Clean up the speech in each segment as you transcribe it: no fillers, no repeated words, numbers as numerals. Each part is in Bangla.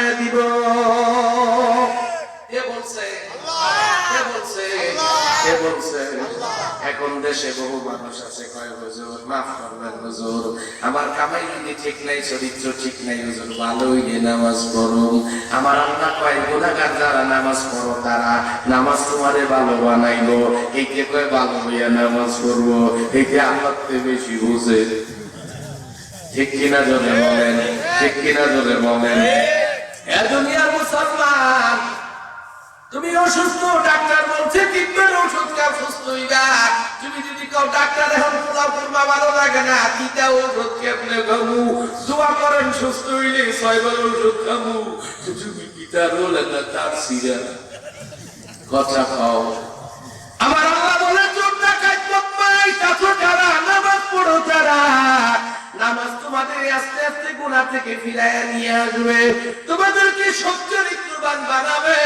বানায় দিব। কে বলছে? কে বলছে? কে বলছে? এখন দেশে বহু মানুষ আছে কয় হুজুর মাফ করবেন হুজুর, আমার কামাই যদি ঠিক নাই, চরিত্র ঠিক নাই হুজুর, ভালোই নামাজ পড়ো। আমার আল্লাহ কয় গুনাহগার যারা নামাজ পড়ো তারা নামাজ তোমারে ভালো বানাইবো। এইকে কয় ভালো হইয়া নামাজ পড়বো, এইকে আল্লাহ বেশি বুঝে। ঠিক কিনা জোরে বলেন, ঠিক কিনা জোরে বলেন। এ দুনিয়ার মুসলমান, তুমি অসুস্থ, ডাক্তার বলছে তিনবার ওষুধ খাও সুস্থ হইবা। তুমি যদি কাও ডাক্তার এখন পোলাও করবা ভালো লাগে না, তিনটা ওষুধ কেমনে খাবো? দোয়া করেন সুস্থ হইলে 6 বার ওষুধ খাবো। তুমি কিটা রোল না তার সিরা কথা খাও। আমার আল্লাহ বলে চোর ডাকাত বদমাইশ আছো যারা, নামাজ পড়ো তারা, নামাজ তোমাদের আস্তে আস্তে গুনাহ থেকে ফিরাইয়া নিয়ে আসবে, তোমাদেরকে সচ্চরিত্রবান বানাবে।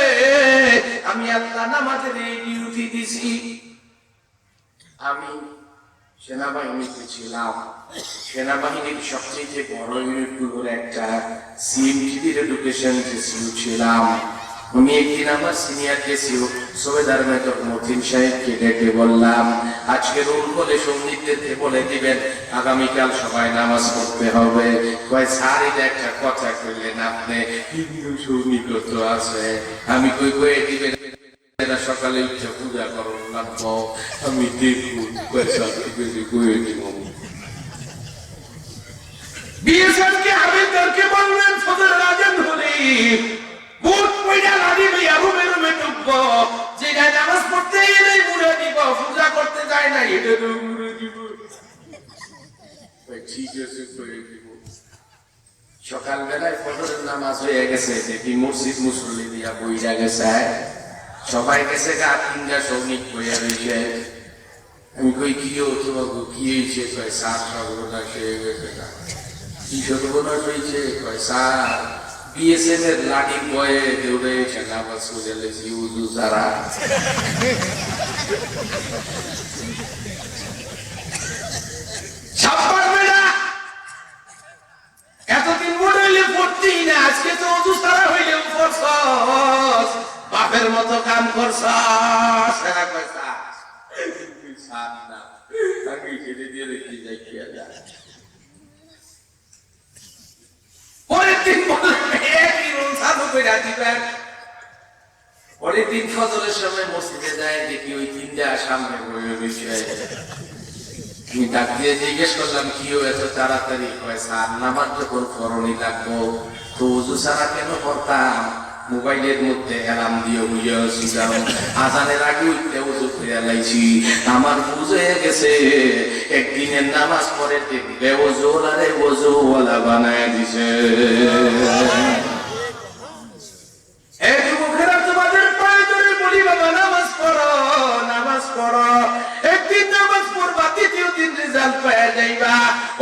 আমি আল্লাহ নামাজের এই ডিউটি দিছি। আমি সেনাবাহিনীতে ছিলাম, সেনাবাহিনীর সবচেয়ে বড় ইউনিটগুলোর একটা সিএমটিভির এডুকেশন ছিলাম। আমি একদিন আমার সিনিয়র কেসিও সুবেদার মেজর মতিন সাহেবকে ডেকে বললাম, আজকে রুল বলে সৈনিকদেরকে বলে দিবেন আগামীকাল সবাই নামাজ পড়তে হবে। কয় স্যার এটা একটা কথা কইলেন আপনি, হিন্দু সৈনিকত্ব আছে। আমি কই কয়ে দিবেন সকালে উঠে পূজা করো লাগবো, আমি দেখুন পয়সা কয়ে দিব। বিএসএফকে হাবিলদারকে বললেন ফজর আজান হলে বুট পয়দা লাগি লইয়া রুমে রুমে ঢুকবো, যেটা নামাজ পড়তে এলেই মুড়ে দিব, পূজা করতে যায় না এটা মুড়ে দিব। ঠিক আছে করে দিব। সকালবেলায় ফজরের নামাজ হয়ে গেছে, দেখি মসজিদ মুসল্লি দিয়া বইরা গেছে, সবাই গেছে গা, 3টা সৈনিক বইয়া রয়েছে। আমি কই কি তোমাকে কি হয়েছে? কয় স্যার সর্বনাশ হয়ে গেছে। কি সর্বনাশ হয়েছে? কয় স্যার বিএসএফ এর লাঠি বয়ে দৌড়ে এসে নামাজ পড়ে লেছি উজু সারা। এতদিন মনে হইলে পড়তেই না, আজকে তো উজু সারা হইলেও পড়ছস, বাপের মতো কাম করছস। পরের দিন পরের দিন ফজরের সময় মসজিদে যায়, দেখি ওই 3টা সামনে বয়ে রয়েছে। আমি ডাক দিয়ে জিজ্ঞেস করলাম কি এত তাড়াতাড়ি? কয় স্যার নামাজ যখন ফরনি লাগবো তো উজু ছাড়া কেন করতাম? মোবাইলের মধ্যে অ্যালার্ম দিয়ে বুঝেছি, কারণ আজানের আগে উঠতে উজু করে লাইছি। আমার বুঝ হয়ে গেছে একদিনের নামাজ পরে দেখবে ওজুওয়ালারে ওজুওয়ালা বানায় দিছে। এই যুবকেরা তোমাদের পায়ে ধরে বলি বাবা নামাজ পড়ো, নামাজ পড়ো। একদিন নামাজ পড়বা, দ্বিতীয় দিন রেজাল্ট পেয়ে যাইবা।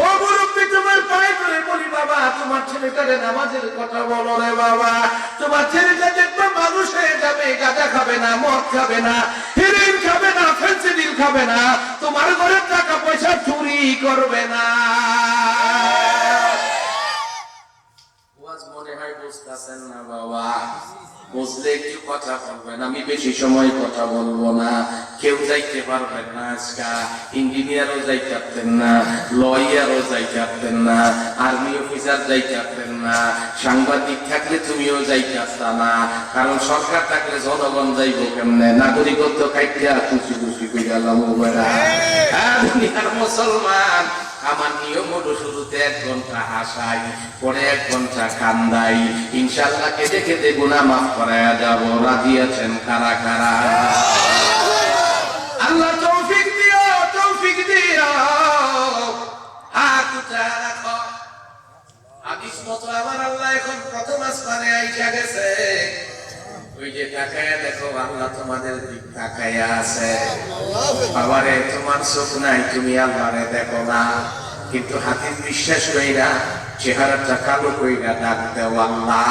ও মুরব্বী তোমার পায়ে ধরে বলি বাবা তোমার ছেলেটারে নামাজের কথা বলো রে বাবা। তোমার ছেলেটা দেখবা মানুষ হয়ে যাবে, গাঁজা খাবে না, মদ খাবে না, হেরোইন খাবে না, ফেন্সিডিল খাবে না, তোমার ঘরের টাকা পয়সা চুরি করবে না। মনে হয় বুঝতেছেন না বাবা? বুঝলে একটু কথা বলবেন, আমি বেশি সময় কথা বলবো না। কেউ যাইতে পারবেন না, আজকা ইঞ্জিনিয়ারও যাইতে পারতেন না, লয়ারও যাইতে পারতেন না, আর্মি অফিসার যাইতে পারতেন না, সাংবাদিক থাকলে তুমিও যাইতে পারতা না, কারণ সরকার থাকলে জনগণ যাইব কেমনে? নাগরিকত্ব কাইটা খুশি খুশি করে গেলাম। দুনিয়ার মুসলমান, আমার নিয়ম হলো শুরুতে 1 ঘন্টা হাসাই, পরে 1 ঘন্টা কান্দাই, ইনশাআল্লাহ কেটে কেটে গুনাহ মাফ করায়া যাব। রাজি আছেন কারা কারা? আল্লাহ তৌফিক দিও, তৌফিক দিও। হাত উঠা রাখো। হাদিস মতো আমার আল্লাহ এখন প্রথম আসমানে আইসা গেছে। ওই যে তাকায়া দেখো, আল্লাহ তোমাদের দিক তাকায়া আছে। বাবারে তোমার চোখ নাই, তুমি আল্লাহরে দেখো না, কিন্তু হাতের বিশ্বাস কইরা চেহারাটা কালো কইরা ডাক দেও আল্লাহ,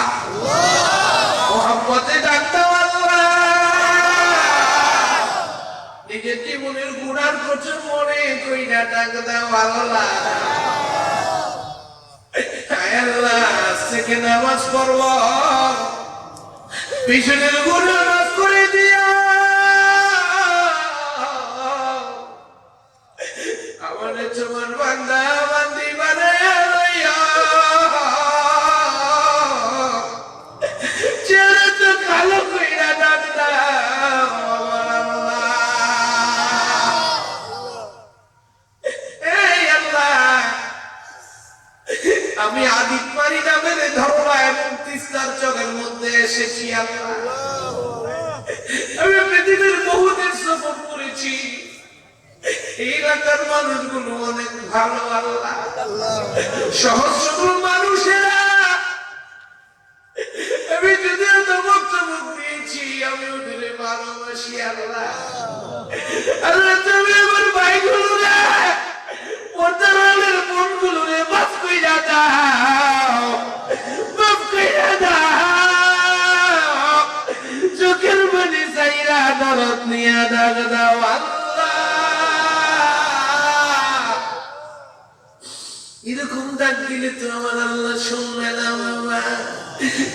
মোহাম্মতে ডাক দেও আল্লাহ। নিজের জীবনের গুনার প্রচুর মনে কইরা ডাক দেও আল্লাহ। আল্লাহ থেকে নামাজ পড়ব পিছনের গুনাহ মাফ করে দিয়া আমাদের তোমার বান্দা বান্দি বানায়া লইয়া চেহারা তো কালো কইরা ডাক দাও আমার আল্লাহ। এই আল্লাহ আমি আদিত পারি নামের ধরবা এবং তিস্তার চরের মধ্যে এসেছি আল্লাহ। আমি পৃথিবীর বহু দেশ সফর করেছি, এই এলাকার মানুষগুলো অনেক ভালো আল্লাহ, সহজ সরল মানুষেরা। আমি যদি বক্তব্য দিয়েছি আমি ওদের ভালোবাসি আল্লাহ। আল্লাহ তুমি আমার ভাইগুলো রে পর্দারের বোনগুলো রে মাফ কইরা দাও, মাফ কইরা দাও, চোখের পানি চাইরা দরদ নিয়া ডাক দাও আল্লাহ। এরকম ডাক দিলে তো আমার আল্লাহ শুনবে না বাবা।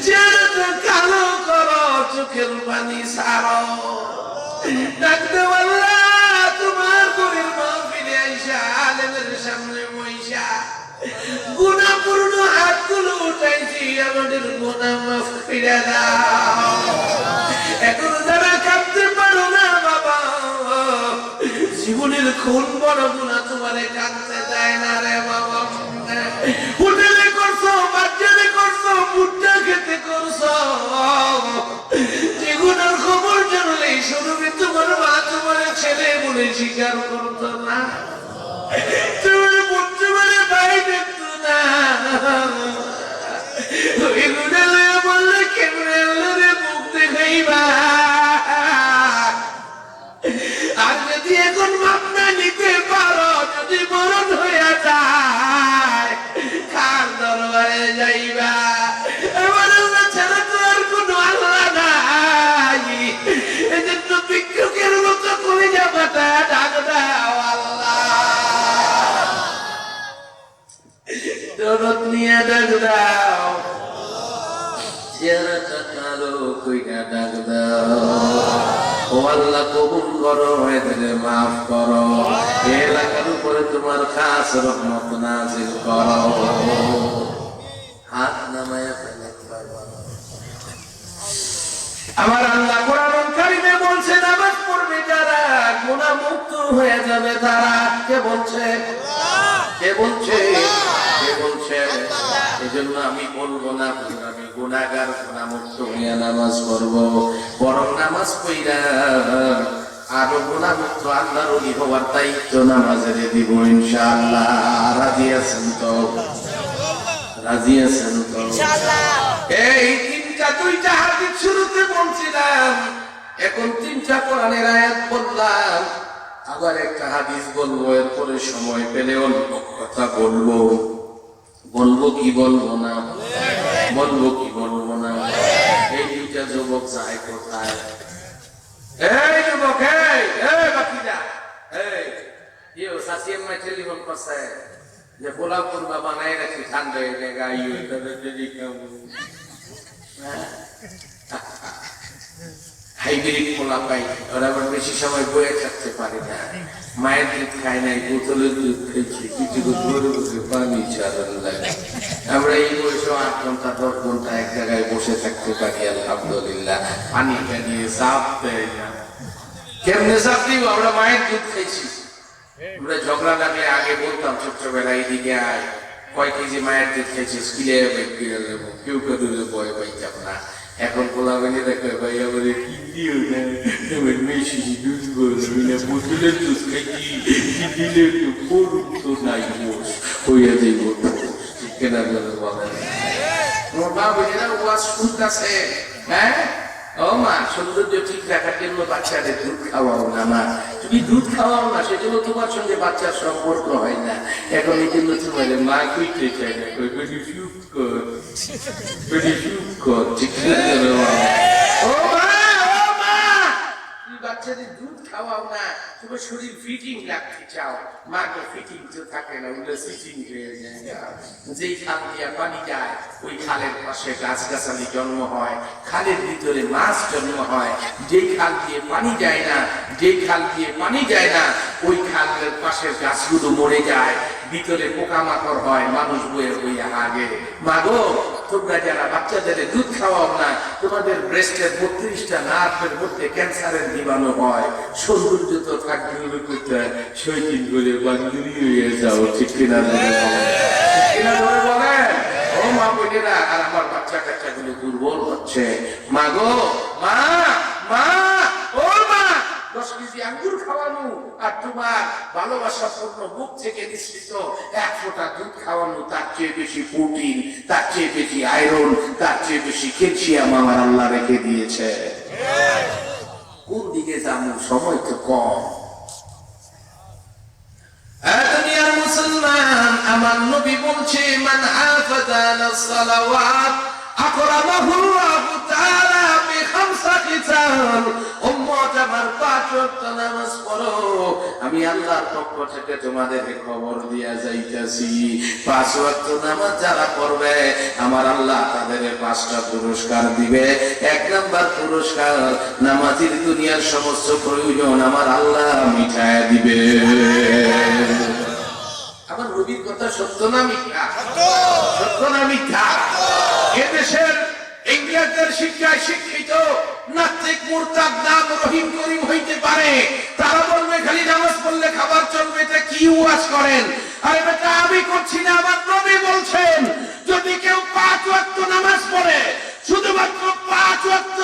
চেহারাটা কালো করো, চোখের পানি ছাড়ো, ডাক দাও আল্লাহ। তোমার গরিব মাহফিলে আইসা আলেমের সামনে বইসা গুনাহপূর্ণ হাতগুলো উঠাইছি, আমাদের গুনাহ মাফ করে দাও। এখন যারা কাঁদতে পারো না বাবা, জীবনের কোন বড় গুনাহ তোমারে কাঁদতে দেয় না রে বাবা। হোটেলে করছো, বাচ্চারে করছো, ভুট্টা খেতে করছো, যে গুনার খবর জানলে শুরুতে তোমার মা তোমার ছেলে বলে স্বীকার করতো না, তোমার বোন তোমার ভাই দেখতো না। ওই গুনাহ লইয়া বললে কেমনে আল্লাহরে মুখ দেখাইবা? আর যদি এখন মাপ না নিতে পারো, যদি মরণ হইয়া যায়, কার দরবারে যাইবা? আমার আল্লাহ ছাড়া তো আর কোনো আল্লাহ নাই। এজন্য ভিক্ষুকের মতো কলিজা ফাটায়া ডাক দাও আল্লাহ, দরদ নিয়ে ডাক দাও, চেহারাটা কালো কইরা ডাক দাও। ও আল্লাহ কবুল করো, এদের মাফ করো, এলাকার উপরে তোমার খাস রহমত নাযিল করো। হাত নামায়া ফেলে আমার আল্লাহ কোরআন কারীমে বলছে নামাজ পড়বে যারা গুনাহ মুক্ত হয়ে যাবে তারা। কে বলছে? কে বলছে? কে বলছে? এজন্য আমি বলবো না আমি গুনাহগার, গুনাহ মুক্ত হইয়া নামাজ পড়বো, বরং নামাজ পড়া আরো গুনাহ মুক্ত আল্লাহর ওলি হওয়ার দায়িত্ব নামাজের দিব ইনশাআল্লাহ। রাজি আছেন তো? রাজি আছেন তো? এই দুইটা হাদিস শুরুতে বলছিলাম, এখন তিনটা কোরআনের আয়াত বললাম, আবার একটা হাদিস বলবো, এরপরে সময় পেলে অন্য কথা বলবো। বলবো কি বলবো না? বলবো কি বলবো না? এই দুইটা যুবক যায় কোথায়? এই যুবক, এই বাকিরা, এই সাসিয়াম মা টেলিফোন করছে যে পোলাও কুরমা বানাই রাখি, ঠান্ডা হয়ে যায় গাইও যদি কেমন হাইব্রিড পোলা পাই, ওরা আবার বেশি সময় বয়ে থাকতে পারে না, মায়ের দুধ খায় নাই, বোতলের দুধ খেয়েছি, কিছু ধরে বসে পানি চালান লাগে। আমরা এই বয়সে 8 ঘন্টা 10 ঘন্টা এক জায়গায় বসে থাকতে পারি আলহামদুলিল্লাহ। পানি নিয়ে চাপ দেয় না। কেমনে চাপ দিব? আমরা মায়ের দুধ খাইছি। আমরা ঝগড়া লাগলে আগে বলতাম ছোট্টবেলায়, এদিকে আয়, কয় কেজি মায়ের দুধ খাইছিস, কিনে নেবো, কেউ কেউ ভয় পাইতাম না। এখন পোলা বেনে দেখে ভাই আমাদের কিনতেও না, আমার মেশি দুধ বলবি না, বোতলের দুধ খাইছি, দিলে একটু করুক তো নাই মোষ হইয়া যাইব। ঠিক কেনা বলে বলেন? তোমার মা বোনেরা ওয়াজ শুনতেছে, হ্যাঁ? ও মা, সৌন্দর্য ঠিক রাখার জন্য বাচ্চাদের দুধ খাওয়াও না। মা, তুমি দুধ খাওয়াও না, সেজন্য তোমার সঙ্গে বাচ্চার সম্পর্ক হয় না। এখন এই জন্য তোমার মা কইতে চাই না, ঠিক ও মা, তুমি বাচ্চাদের দুধ খাওয়াও না, তুমি শরীর ফিটিং রাখতে চাও, মাকে ফিটিং তো থাকে না, ওগুলো সিটিং হয়ে যায়। যেই খাল দিয়া পানি যায় ওই খালের পাশে গাছগাছালি জন্ম হয়, খালের ভিতরে মাছ জন্ম হয়। যেই খাল দিয়ে পানি যায় না, যেই খাল দিয়ে পানি যায় না ওই খালের পাশের গাছগুলো মরে যায়, ভিতরে পোকামাকড় হয়, মানুষ বয়ে বয়ে আগে। মাগো, তোমরা যারা বাচ্চাদের দুধ খাওয়াও না, তোমাদের ব্রেস্টের 32টা নার্ভের মধ্যে ক্যান্সারের জীবাণু হয়। সৌন্দর্য তো থাকবে শৈতিন করে বান্ধবী হয়ে যাও, ঠিক কিনা ধরে বলেন? ও মা বোনেরা, আর আমার বাচ্চা কাচ্চাগুলো দুর্বল হচ্ছে। মাগো, মা মা, ও মা, 10 কেজি আঙ্গুর খাওয়ানো আর তোমার ভালোবাসাপূর্ণ মুখ থেকে নিঃসৃত 1 ফোঁটা দুধ খাওয়ানো, তার চেয়ে বেশি প্রোটিন, তার চেয়ে বেশি আয়রন, তার চেয়ে বেশি ক্যালসিয়াম আমার আল্লাহ রেখে দিয়েছে। কোন দিকে যাবো? সময় তো কম। দুনিয়ার মুসলমান, আমার নবী বলছে, মান হাফাযা আলাস সালাওয়াত আকরামাহুল্লাহু তাআলা বিখামসা খিসাল। উম্মত আমার 5 ওয়াক্ত নামাজ পড়ো, আমি আল্লাহর পক্ষ থেকে তোমাদেরকে খবর দিয়া যাইতাছি, 5 ওয়াক্ত নামাজ যারা পড়বে আমার আল্লাহ তাদের 5টা পুরস্কার দিবে। 1 নাম্বার পুরস্কার, নামাজের দুনিয়ার সমস্ত প্রয়োজন আমার আল্লাহ মিটায় দিবে। আমার নবীর কথা সত্য না মিথ্যা? সত্য না মিথ্যা? এদেশের ইংরেজদের শিক্ষায় শিক্ষিত নাস্তিক মুরতাদ নাম রহিম করিম হইতে পারে, তারা বলবে খালি নামাজ পড়লে খাবার চলবে, এটা কি ওয়াজ করেন? আরে বেটা, আমি করছি না, আমার নবী বলছেন, যদি কেউ 5 ওয়াক্ত নামাজ পড়ে, শুধুমাত্র 5 ওয়াক্ত